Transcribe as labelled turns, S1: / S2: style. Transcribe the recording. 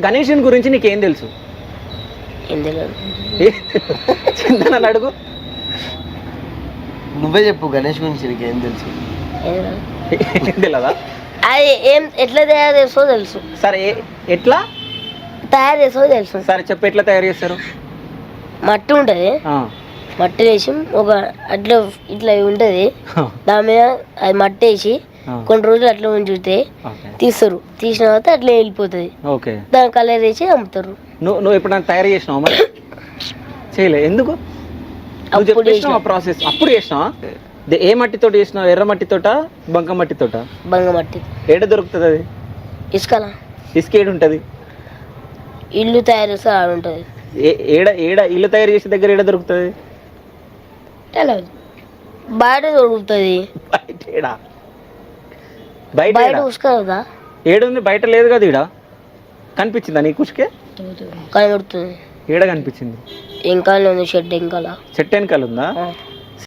S1: గణేశుని గురించి నీకేం తెలుసు? చింతనని అడుగు.
S2: నువ్వే చెప్పు గణేష్ గురించి నీకేం తెలుసు?
S1: తెలియదా?
S3: అది ఎట్లా తయారు చేస్తో తెలుసు.
S1: సరే ఎట్లా
S3: తయారు చేస్తో తెలుసు.
S1: సరే చెప్పు, ఎట్లా తయారు చేస్తారు?
S3: మట్టి ఉంటుంది, మట్టి వేసి ఒక అట్లా ఇట్లా ఉంటుంది, దాని మీద అది మట్టి వేసి కొన్ని రోజులు అట్లా ఉంచితే తీస్తారు. తీసిన తర్వాత అట్లా వెళ్ళిపోతుంది. దాని కలర్ వేసి అమ్ముతారు.
S1: నువ్వు ఎప్పుడైనా తయారు చేసినావు? మరి చేయలే. ఎందుకు? ప్రాసెస్ అప్పుడు చేసినావా? ఏ మట్టితో చేసినావు? ఎర్ర మట్టితోట, బంక మట్టితోట?
S3: బంక మట్టి.
S1: ఏడ దొరుకుతుంది అది?
S3: ఇసుకలా.
S1: ఇసుక ఏడు ఉంటుంది?
S3: ఇల్లు తయారు చేస్తే ఆడ ఉంటుంది.
S1: ఏడ ఏడ ఇల్లు తయారు చేసే దగ్గర ఏడ దొరుకుతుంది?
S3: బయట దొరుకుతుంది. బయట ఉసుక కదా.
S1: ఏడుంది? బయట లేదు కదా. ఈడ కనిపించిందా నీకు ఉసుకే?
S3: కనబడుతుంది.
S1: ఏడ కనిపించింది?
S3: వెనకాల ఉంది, షెడ్ వెనకాల.
S1: చెట్టు వెనకాల ఉందా?